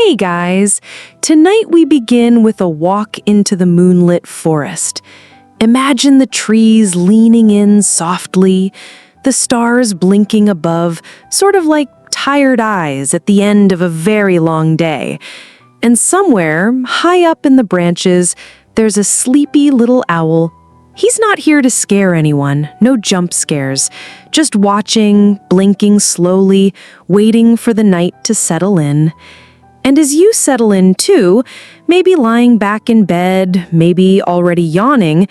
Hey guys! Tonight we begin with a walk into the moonlit forest. Imagine the trees leaning in softly, the stars blinking above, sort of like tired eyes at the end of a very long day. And somewhere, high up in the branches, there's a sleepy little owl. He's not here to scare anyone, no jump scares, just watching, blinking slowly, waiting for the night to settle in. And as you settle in too, maybe lying back in bed, maybe already yawning,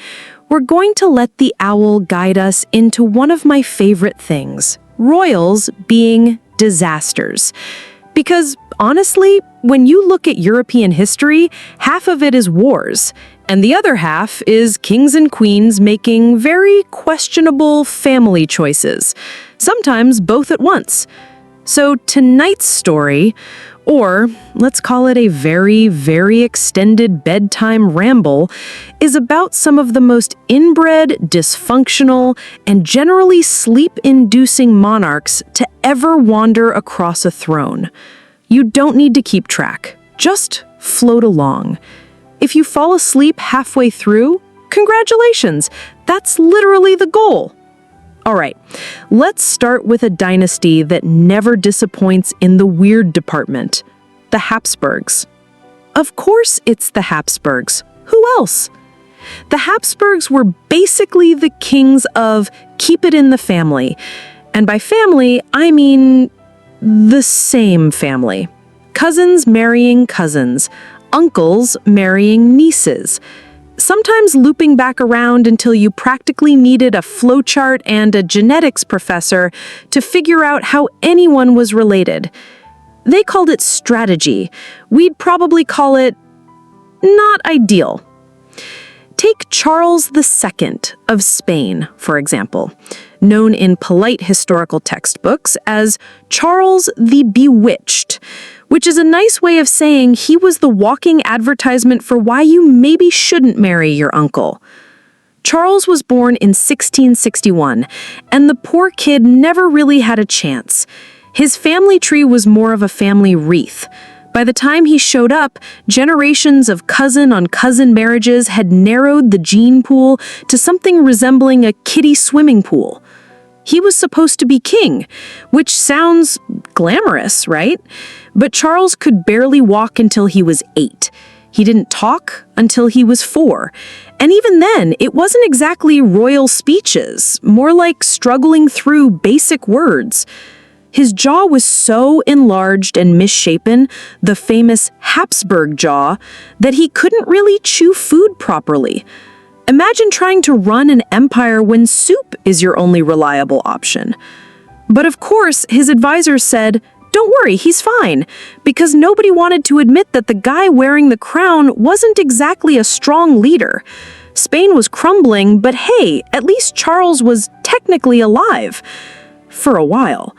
we're going to let the owl guide us into one of my favorite things, royals being disasters. Because honestly, when you look at European history, half of it is wars, and the other half is kings and queens making very questionable family choices, sometimes both at once. So tonight's story, or let's call it a very, very extended bedtime ramble, is about some of the most inbred, dysfunctional, and generally sleep-inducing monarchs to ever wander across a throne. You don't need to keep track, just float along. If you fall asleep halfway through, congratulations, that's literally the goal. All right, let's start with a dynasty that never disappoints in the weird department, the Habsburgs. Of course it's the Habsburgs. Who else? The Habsburgs were basically the kings of keep it in the family. And by family, I mean the same family. Cousins marrying cousins, uncles marrying nieces. Sometimes looping back around until you practically needed a flowchart and a genetics professor to figure out how anyone was related. They called it strategy. We'd probably call it not ideal. Take Charles II of Spain, for example, known in polite historical textbooks as Charles the Bewitched, which is a nice way of saying he was the walking advertisement for why you maybe shouldn't marry your uncle. Charles was born in 1661, and the poor kid never really had a chance. His family tree was more of a family wreath. By the time he showed up, generations of cousin-on-cousin marriages had narrowed the gene pool to something resembling a kiddie swimming pool. He was supposed to be king, which sounds glamorous, right? But Charles could barely walk until he was 8. He didn't talk until he was 4. And even then, it wasn't exactly royal speeches, more like struggling through basic words. His jaw was so enlarged and misshapen, the famous Habsburg jaw, that he couldn't really chew food properly. Imagine trying to run an empire when soup is your only reliable option. But of course, his advisors said, "Don't worry, he's fine," because nobody wanted to admit that the guy wearing the crown wasn't exactly a strong leader. Spain was crumbling, but hey, at least Charles was technically alive. For a while.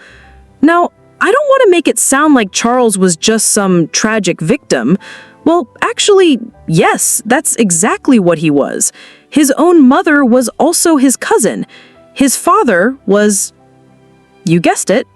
Now, I don't want to make it sound like Charles was just some tragic victim. Well, actually, yes, that's exactly what he was. His own mother was also his cousin. His father was, you guessed it,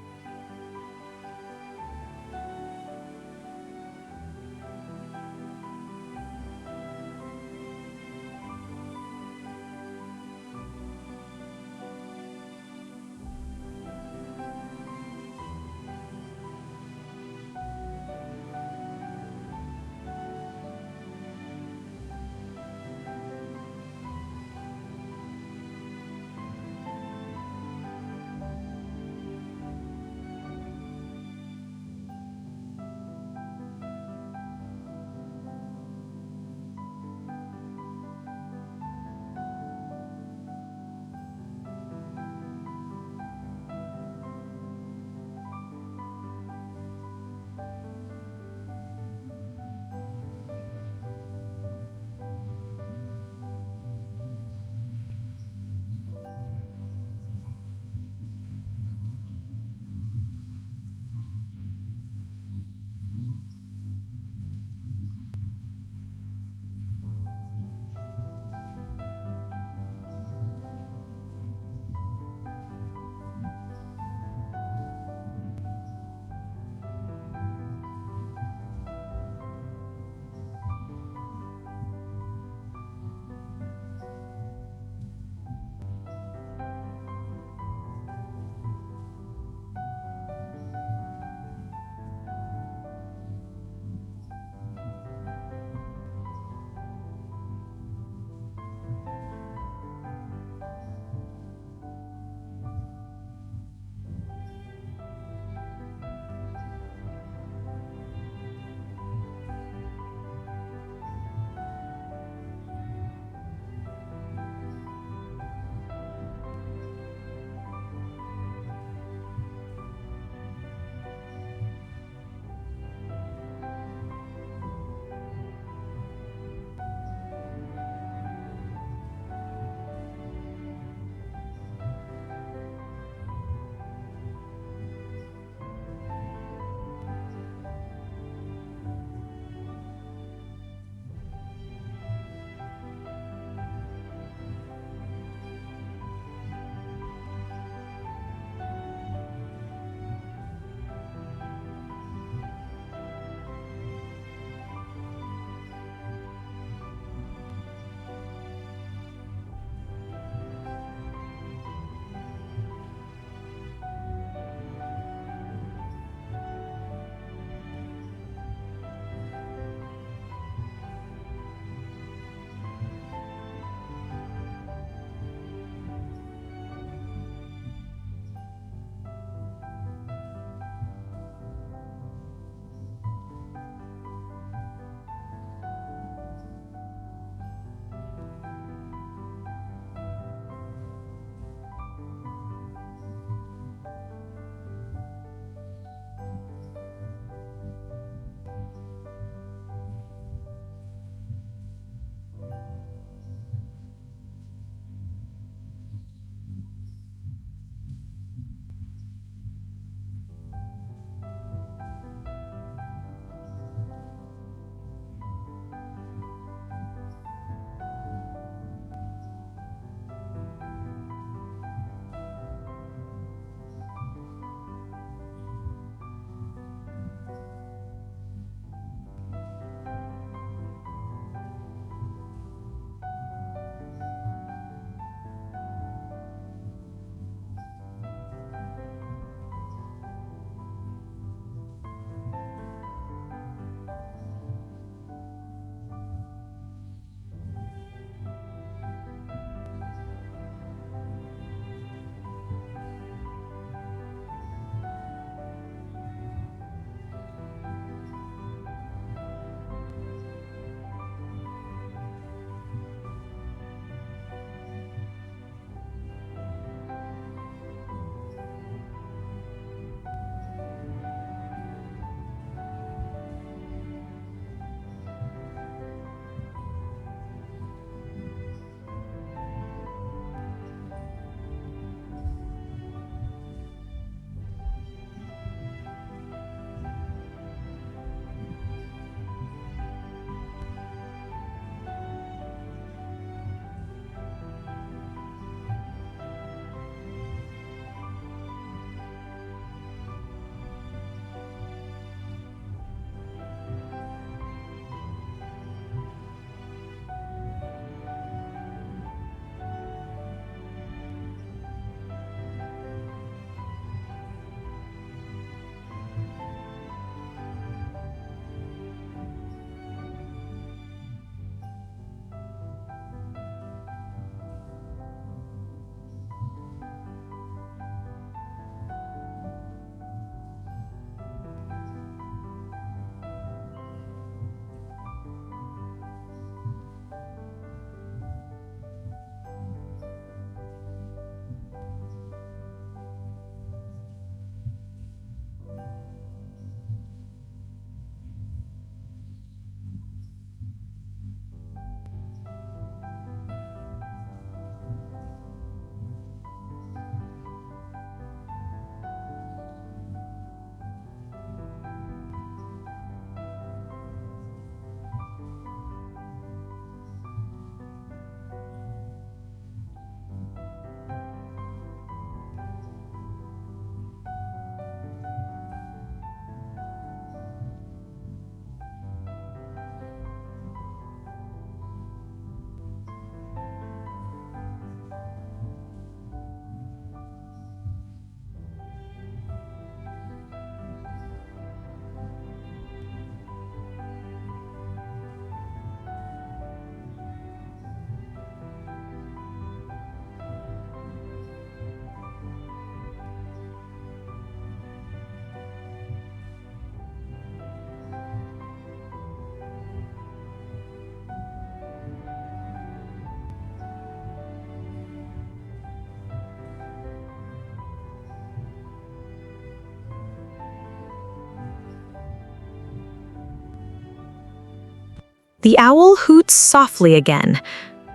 The owl hoots softly again.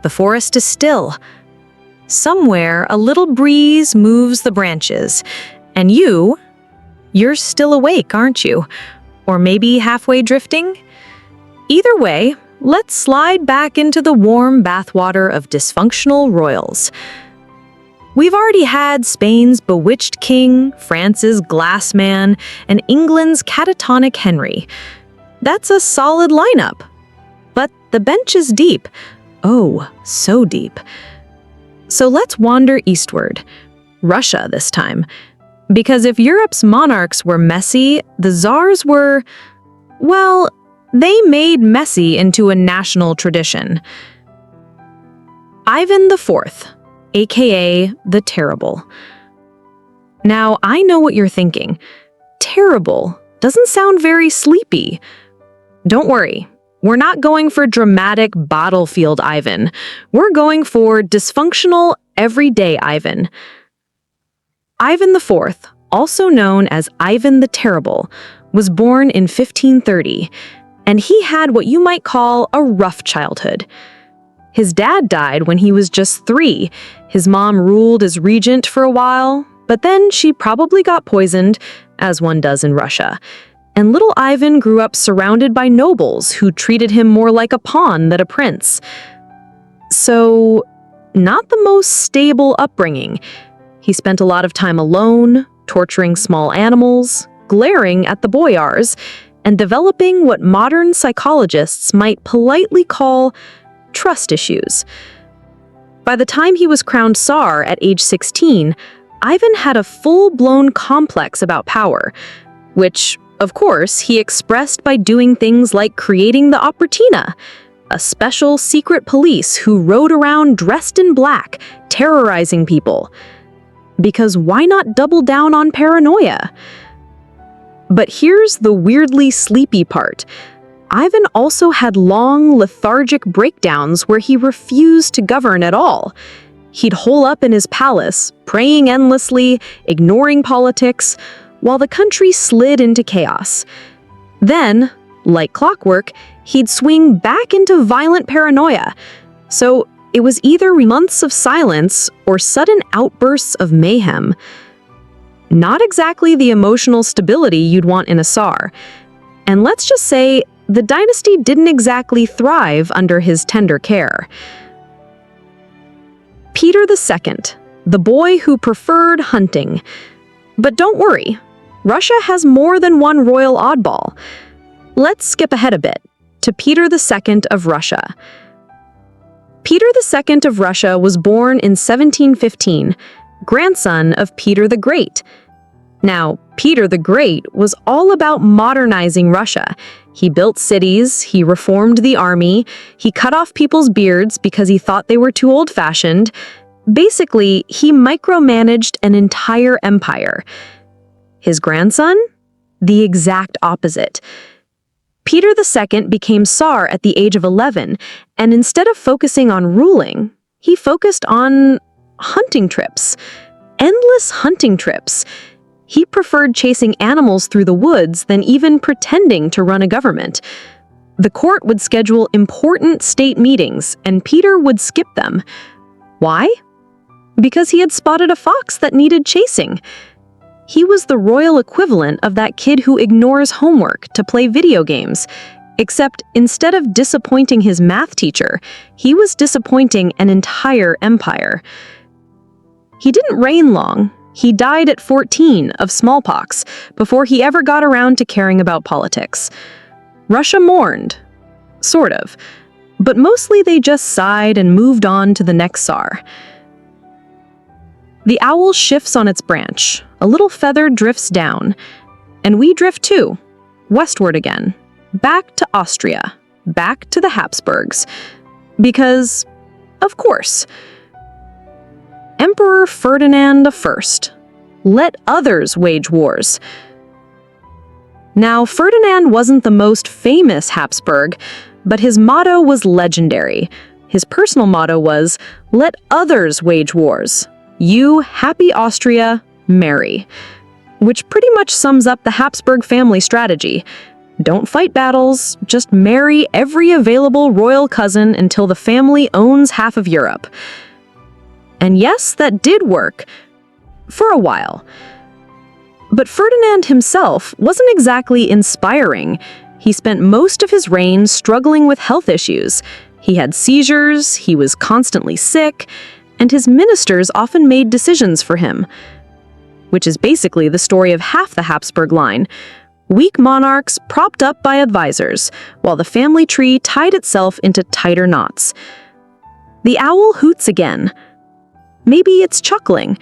The forest is still. Somewhere, a little breeze moves the branches, and you're still awake, aren't you? Or maybe halfway drifting? Either way, let's slide back into the warm bathwater of dysfunctional royals. We've already had Spain's bewitched king, France's glass man, and England's catatonic Henry. That's a solid lineup. But the bench is deep. Oh, so deep. So let's wander eastward. Russia this time. Because if Europe's monarchs were messy, the czars were, well, they made messy into a national tradition. Ivan IV, aka the Terrible. Now, I know what you're thinking. Terrible doesn't sound very sleepy. Don't worry, we're not going for dramatic battlefield Ivan. We're going for dysfunctional, everyday Ivan. Ivan IV, also known as Ivan the Terrible, was born in 1530, and he had what you might call a rough childhood. His dad died when he was just 3. His mom ruled as regent for a while, but then she probably got poisoned, as one does in Russia. And little Ivan grew up surrounded by nobles who treated him more like a pawn than a prince. So, not the most stable upbringing. He spent a lot of time alone, torturing small animals, glaring at the boyars, and developing what modern psychologists might politely call trust issues. By the time he was crowned Tsar at age 16, Ivan had a full-blown complex about power, which, of course, he expressed by doing things like creating the Opertina, a special secret police who rode around dressed in black, terrorizing people. Because why not double down on paranoia? But here's the weirdly sleepy part. Ivan also had long, lethargic breakdowns where he refused to govern at all. He'd hole up in his palace, praying endlessly, ignoring politics, while the country slid into chaos. Then, like clockwork, he'd swing back into violent paranoia. So it was either months of silence or sudden outbursts of mayhem. Not exactly the emotional stability you'd want in a Tsar. And let's just say, the dynasty didn't exactly thrive under his tender care. Peter II, the boy who preferred hunting. But don't worry, Russia has more than one royal oddball. Let's skip ahead a bit to Peter II of Russia. Peter II of Russia was born in 1715, grandson of Peter the Great. Now, Peter the Great was all about modernizing Russia. He built cities, he reformed the army, he cut off people's beards because he thought they were too old-fashioned. Basically, he micromanaged an entire empire. His grandson? The exact opposite. Peter II became Tsar at the age of 11, and instead of focusing on ruling, he focused on hunting trips. Endless hunting trips. He preferred chasing animals through the woods than even pretending to run a government. The court would schedule important state meetings, and Peter would skip them. Why? Because he had spotted a fox that needed chasing. He was the royal equivalent of that kid who ignores homework to play video games. Except instead of disappointing his math teacher, he was disappointing an entire empire. He didn't reign long. He died at 14 of smallpox before he ever got around to caring about politics. Russia mourned. Sort of. But mostly they just sighed and moved on to the next Tsar. The owl shifts on its branch. A little feather drifts down. And we drift too. Westward again. Back to Austria. Back to the Habsburgs. Because, of course, Emperor Ferdinand I. Let others wage wars. Now, Ferdinand wasn't the most famous Habsburg, but his motto was legendary. His personal motto was, "Let others wage wars. You, happy Austria, marry." Which pretty much sums up the Habsburg family strategy. Don't fight battles, just marry every available royal cousin until the family owns half of Europe. And yes, that did work. For a while. But Ferdinand himself wasn't exactly inspiring. He spent most of his reign struggling with health issues. He had seizures, he was constantly sick, and his ministers often made decisions for him. Which is basically the story of half the Habsburg line. Weak monarchs propped up by advisors, while the family tree tied itself into tighter knots. The owl hoots again. Maybe it's chuckling.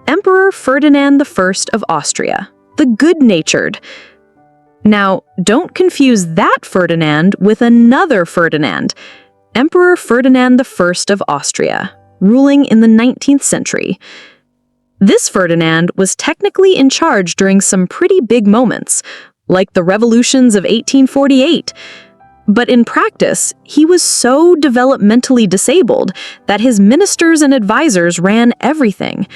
Emperor Ferdinand I of Austria, the good-natured. Now, don't confuse that Ferdinand with another Ferdinand, Emperor Ferdinand I of Austria, ruling in the 19th century. This Ferdinand was technically in charge during some pretty big moments, like the revolutions of 1848. But in practice, he was so developmentally disabled that his ministers and advisors ran everything.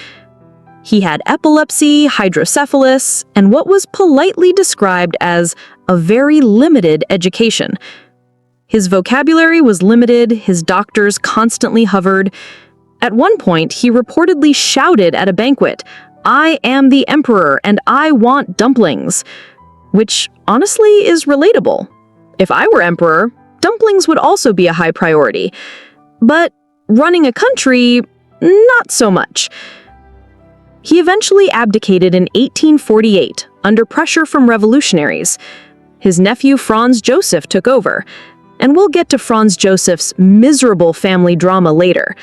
He had epilepsy, hydrocephalus, and what was politely described as a very limited education. His vocabulary was limited, his doctors constantly hovered. At one point, he reportedly shouted at a banquet, "I am the emperor and I want dumplings," which honestly is relatable. If I were emperor, dumplings would also be a high priority. But running a country, not so much. He eventually abdicated in 1848, under pressure from revolutionaries. His nephew Franz Joseph took over, and we'll get to Franz Joseph's miserable family drama later.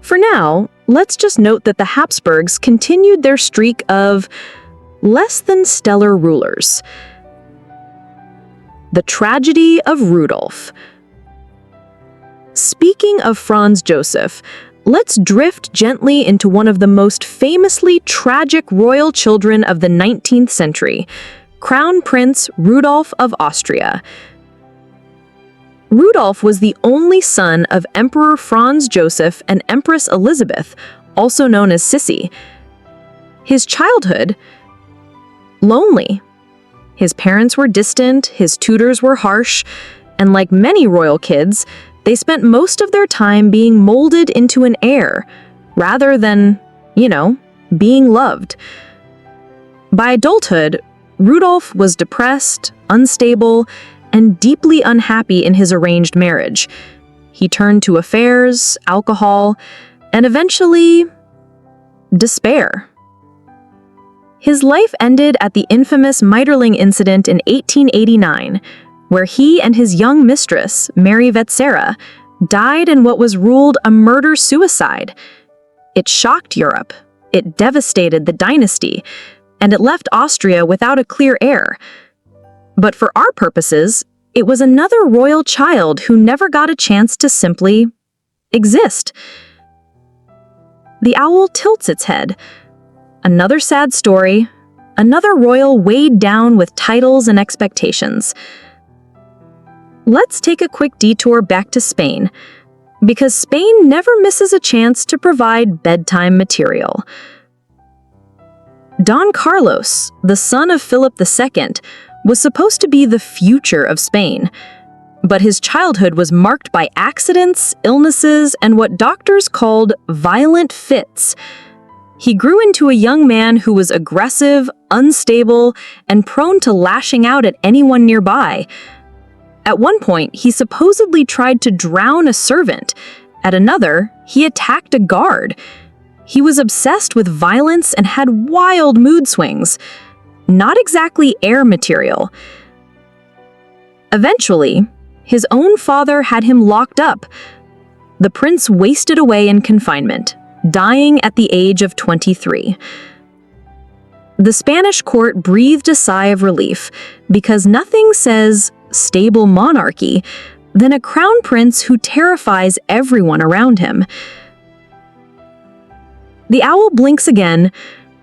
For now, let's just note that the Habsburgs continued their streak of less than stellar rulers. The tragedy of Rudolf. Speaking of Franz Joseph, let's drift gently into one of the most famously tragic royal children of the 19th century, Crown Prince Rudolf of Austria. Rudolf was the only son of Emperor Franz Joseph and Empress Elizabeth, also known as Sissy. His childhood, lonely. His parents were distant, his tutors were harsh, and like many royal kids, they spent most of their time being molded into an heir, rather than, being loved. By adulthood, Rudolf was depressed, unstable, and deeply unhappy in his arranged marriage. He turned to affairs, alcohol, and eventually, despair. His life ended at the infamous Maeterlinck incident in 1889, where he and his young mistress, Mary Vetsera, died in what was ruled a murder-suicide. It shocked Europe, it devastated the dynasty, and it left Austria without a clear heir. But for our purposes, it was another royal child who never got a chance to simply exist. The owl tilts its head. Another sad story, another royal weighed down with titles and expectations. Let's take a quick detour back to Spain, because Spain never misses a chance to provide bedtime material. Don Carlos, the son of Philip II, was supposed to be the future of Spain, but his childhood was marked by accidents, illnesses, and what doctors called violent fits. He grew into a young man who was aggressive, unstable, and prone to lashing out at anyone nearby. At one point, he supposedly tried to drown a servant. At another, he attacked a guard. He was obsessed with violence and had wild mood swings. Not exactly heir material. Eventually, his own father had him locked up. The prince wasted away in confinement, dying at the age of 23. The Spanish court breathed a sigh of relief, because nothing says stable monarchy than a crown prince who terrifies everyone around him. The owl blinks again.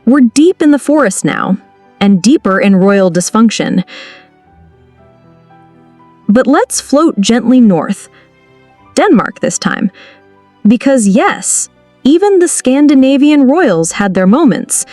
We're deep in the forest now, and deeper in royal dysfunction. But let's float gently north, Denmark this time, because yes, even the Scandinavian royals had their moments.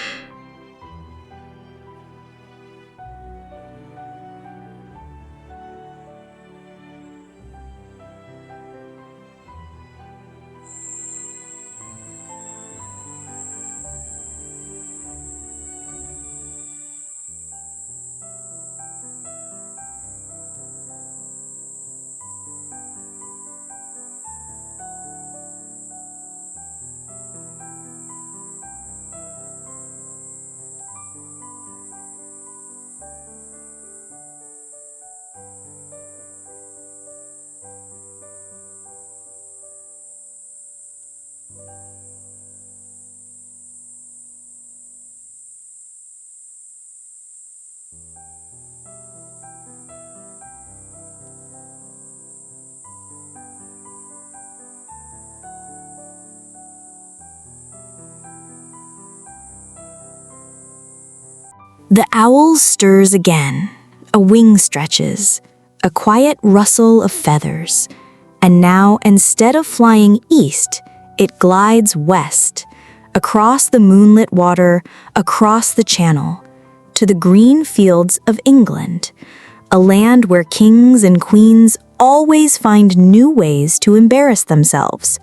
The owl stirs again, a wing stretches, a quiet rustle of feathers, and now instead of flying east, it glides west, across the moonlit water, across the channel, to the green fields of England, a land where kings and queens always find new ways to embarrass themselves.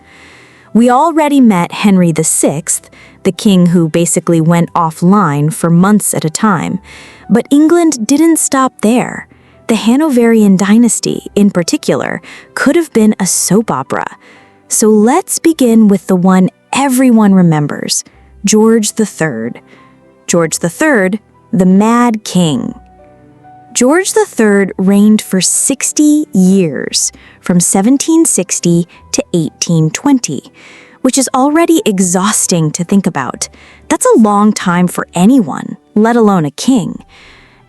We already met Henry VI, the king who basically went offline for months at a time, but England didn't stop there. The Hanoverian dynasty, in particular, could have been a soap opera. So let's begin with the one everyone remembers, George III. George III, the Mad King. George III reigned for 60 years, from 1760 to 1820, which is already exhausting to think about. That's a long time for anyone, let alone a king.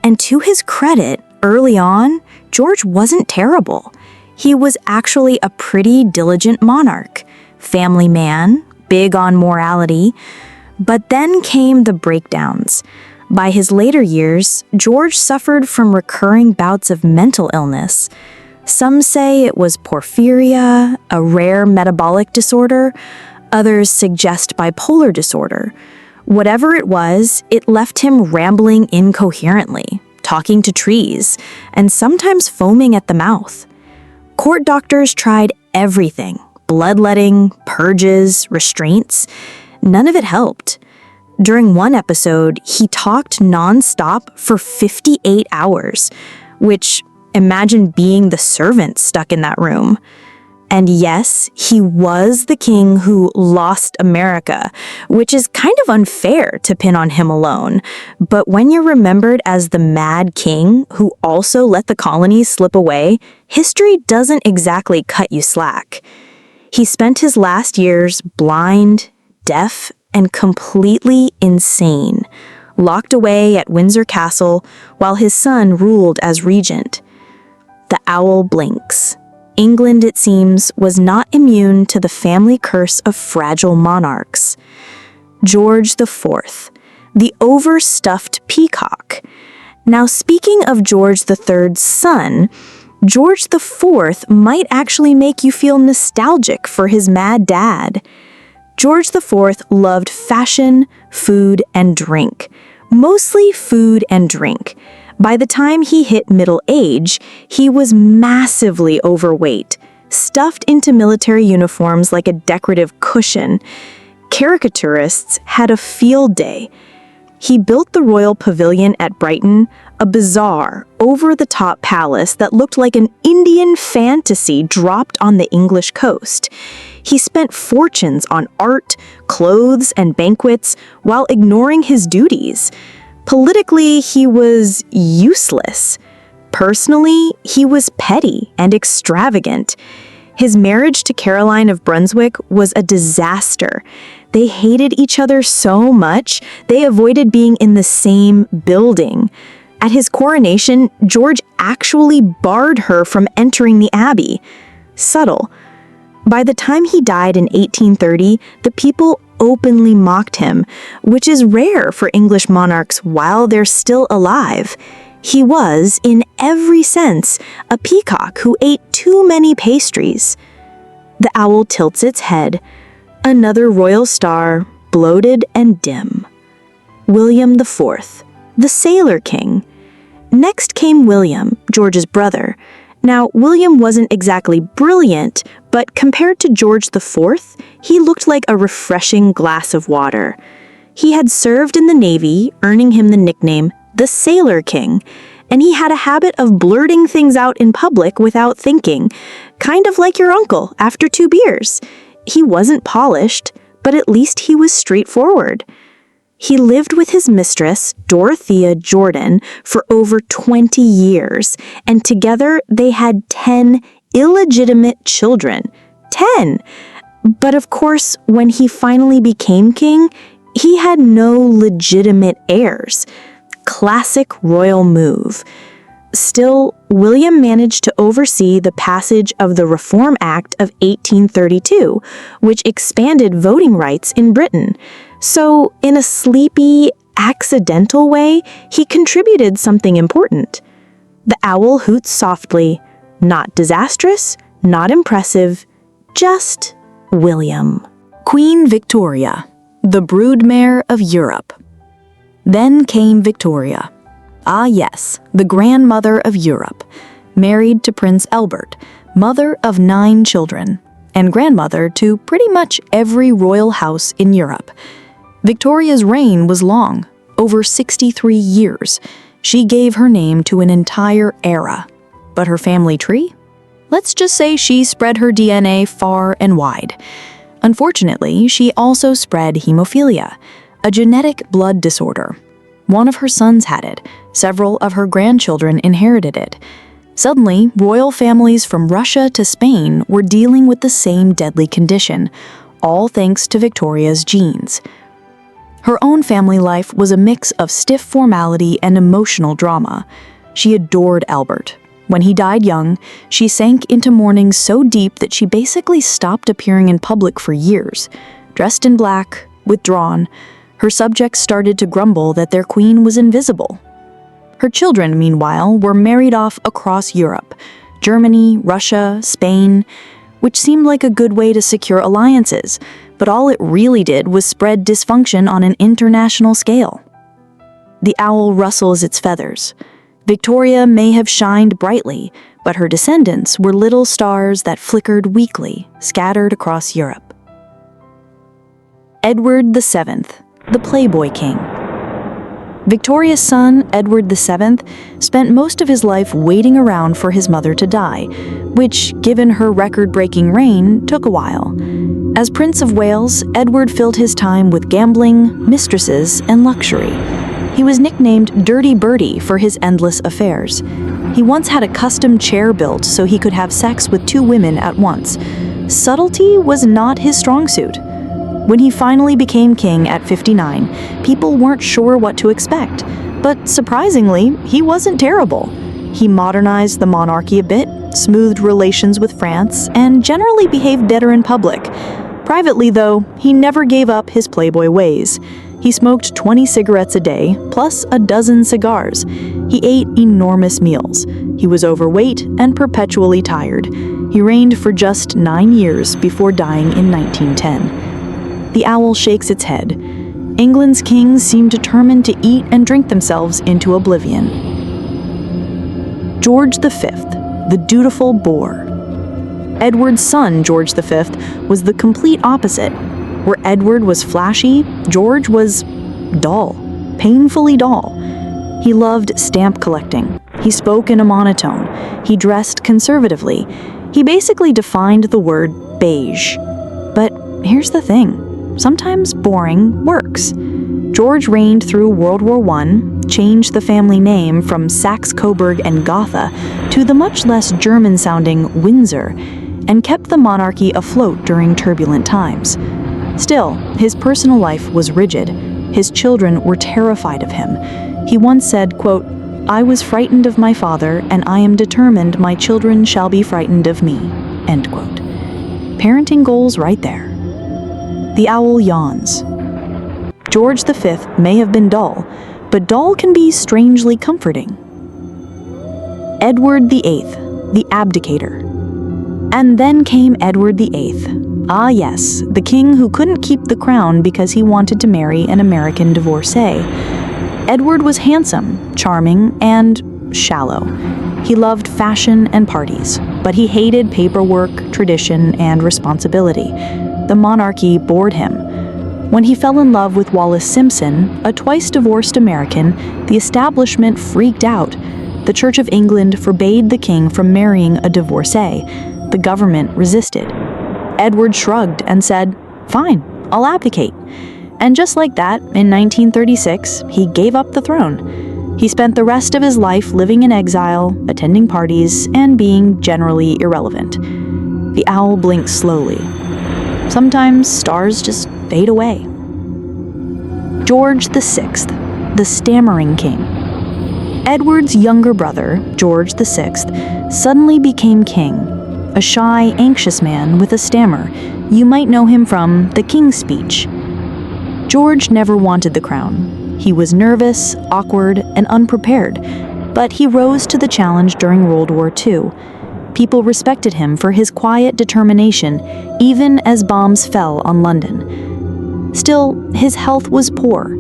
And to his credit, early on, George wasn't terrible. He was actually a pretty diligent monarch, family man, big on morality. But then came the breakdowns. By his later years, George suffered from recurring bouts of mental illness. Some say it was porphyria, a rare metabolic disorder. Others suggest bipolar disorder. Whatever it was, it left him rambling incoherently, talking to trees, and sometimes foaming at the mouth. Court doctors tried everything: bloodletting, purges, restraints. None of it helped. During one episode, he talked nonstop for 58 hours, which, imagine being the servant stuck in that room. And yes, he was the king who lost America, which is kind of unfair to pin on him alone. But when you're remembered as the Mad King who also let the colonies slip away, history doesn't exactly cut you slack. He spent his last years blind, deaf, and completely insane, locked away at Windsor Castle while his son ruled as regent. The owl blinks. England, it seems, was not immune to the family curse of fragile monarchs. George IV, the overstuffed peacock. Now, speaking of George III's son, George IV might actually make you feel nostalgic for his mad dad. George IV loved fashion, food, and drink. Mostly food and drink. By the time he hit middle age, he was massively overweight, stuffed into military uniforms like a decorative cushion. Caricaturists had a field day. He built the Royal Pavilion at Brighton, a bizarre, over-the-top palace that looked like an Indian fantasy dropped on the English coast. He spent fortunes on art, clothes, and banquets while ignoring his duties. Politically, he was useless. Personally, he was petty and extravagant. His marriage to Caroline of Brunswick was a disaster. They hated each other so much, they avoided being in the same building. At his coronation, George actually barred her from entering the abbey. Subtle. By the time he died in 1830, the people openly mocked him, which is rare for English monarchs while they're still alive. He was, in every sense, a peacock who ate too many pastries. The owl tilts its head. Another royal star, bloated and dim. William IV, the Sailor King. Next came William, George's brother. Now, William wasn't exactly brilliant, but compared to George IV, he looked like a refreshing glass of water. He had served in the Navy, earning him the nickname the Sailor King, and he had a habit of blurting things out in public without thinking, kind of like your uncle after 2 beers. He wasn't polished, but at least he was straightforward. He lived with his mistress, Dorothea Jordan, for over 20 years, and together they had 10 illegitimate children. 10! But of course, when he finally became king, he had no legitimate heirs. Classic royal move. Still, William managed to oversee the passage of the Reform Act of 1832, which expanded voting rights in Britain. So, in a sleepy, accidental way, he contributed something important. The owl hoots softly, not disastrous, not impressive, just William. Queen Victoria, the broodmare of Europe. Then came Victoria. Ah yes, the grandmother of Europe, married to Prince Albert, mother of 9 children, and grandmother to pretty much every royal house in Europe. Victoria's reign was long, over 63 years. She gave her name to an entire era. But her family tree? Let's just say she spread her DNA far and wide. Unfortunately, she also spread hemophilia, a genetic blood disorder. One of her sons had it. Several of her grandchildren inherited it. Suddenly, royal families from Russia to Spain were dealing with the same deadly condition, all thanks to Victoria's genes. Her own family life was a mix of stiff formality and emotional drama. She adored Albert. When he died young, she sank into mourning so deep that she basically stopped appearing in public for years. Dressed in black, withdrawn, her subjects started to grumble that their queen was invisible. Her children, meanwhile, were married off across Europe, Germany, Russia, Spain, which seemed like a good way to secure alliances, but all it really did was spread dysfunction on an international scale. The owl rustles its feathers. Victoria may have shined brightly, but her descendants were little stars that flickered weakly, scattered across Europe. Edward VII, the Playboy King. Victoria's son, Edward VII, spent most of his life waiting around for his mother to die, which, given her record-breaking reign, took a while. As Prince of Wales, Edward filled his time with gambling, mistresses, and luxury. He was nicknamed Dirty Birdie for his endless affairs. He once had a custom chair built so he could have sex with 2 women at once. Subtlety was not his strong suit. When he finally became king at 59, people weren't sure what to expect. But surprisingly, he wasn't terrible. He modernized the monarchy a bit, smoothed relations with France, and generally behaved better in public. Privately, though, he never gave up his playboy ways. He smoked 20 cigarettes a day, plus a dozen cigars. He ate enormous meals. He was overweight and perpetually tired. He reigned for just 9 years before dying in 1910. The owl shakes its head. England's kings seem determined to eat and drink themselves into oblivion. George V, the dutiful boor. Edward's son, George V, was the complete opposite. Where Edward was flashy, George was dull, painfully dull. He loved stamp collecting. He spoke in a monotone. He dressed conservatively. He basically defined the word beige. But here's the thing. Sometimes boring works. George reigned through World War I, changed the family name from Saxe-Coburg and Gotha to the much less German-sounding Windsor, and kept the monarchy afloat during turbulent times. Still, his personal life was rigid. His children were terrified of him. He once said, quote, "I was frightened of my father, and I am determined my children shall be frightened of me," end quote. Parenting goals right there. The owl yawns. George V may have been dull, but dull can be strangely comforting. Edward VIII, the abdicator. And then came Edward VIII. Ah yes, the king who couldn't keep the crown because he wanted to marry an American divorcee. Edward was handsome, charming, and shallow. He loved fashion and parties, but he hated paperwork, tradition, and responsibility. The monarchy bored him. When he fell in love with Wallis Simpson, a twice-divorced American, the establishment freaked out. The Church of England forbade the king from marrying a divorcee. The government resisted. Edward shrugged and said, "Fine, I'll abdicate." And just like that, in 1936, he gave up the throne. He spent the rest of his life living in exile, attending parties, and being generally irrelevant. The owl blinks slowly. Sometimes stars just fade away. George VI, the stammering king. Edward's younger brother, George VI, suddenly became king. A shy, anxious man with a stammer. You might know him from The King's Speech. George never wanted the crown. He was nervous, awkward, and unprepared, but he rose to the challenge during World War II. People respected him for his quiet determination, even as bombs fell on London. Still, his health was poor.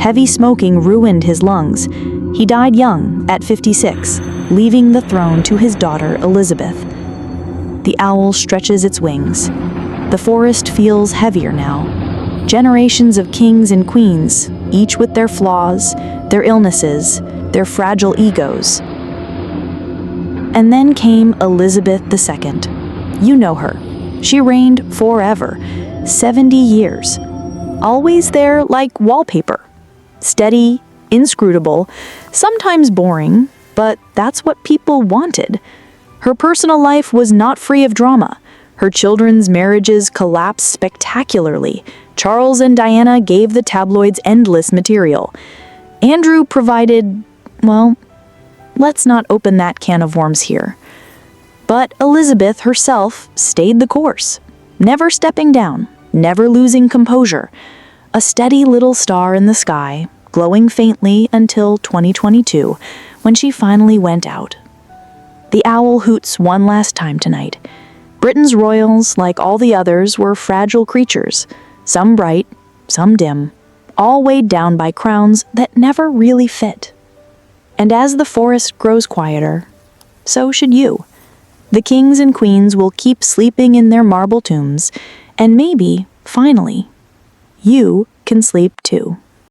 Heavy smoking ruined his lungs. He died young, at 56, leaving the throne to his daughter Elizabeth. The owl stretches its wings. The forest feels heavier now. Generations of kings and queens, each with their flaws, their illnesses, their fragile egos. And then came Elizabeth II. You know her. She reigned forever, 70 years. Always there like wallpaper. Steady, inscrutable, sometimes boring, but that's what people wanted. Her personal life was not free of drama. Her children's marriages collapsed spectacularly. Charles and Diana gave the tabloids endless material. Andrew provided, well, let's not open that can of worms here. But Elizabeth herself stayed the course, never stepping down, never losing composure. A steady little star in the sky, glowing faintly until 2022, when she finally went out. The owl hoots one last time tonight. Britain's royals, like all the others, were fragile creatures, some bright, some dim, all weighed down by crowns that never really fit. And as the forest grows quieter, so should you. The kings and queens will keep sleeping in their marble tombs, and maybe, finally, you can sleep too.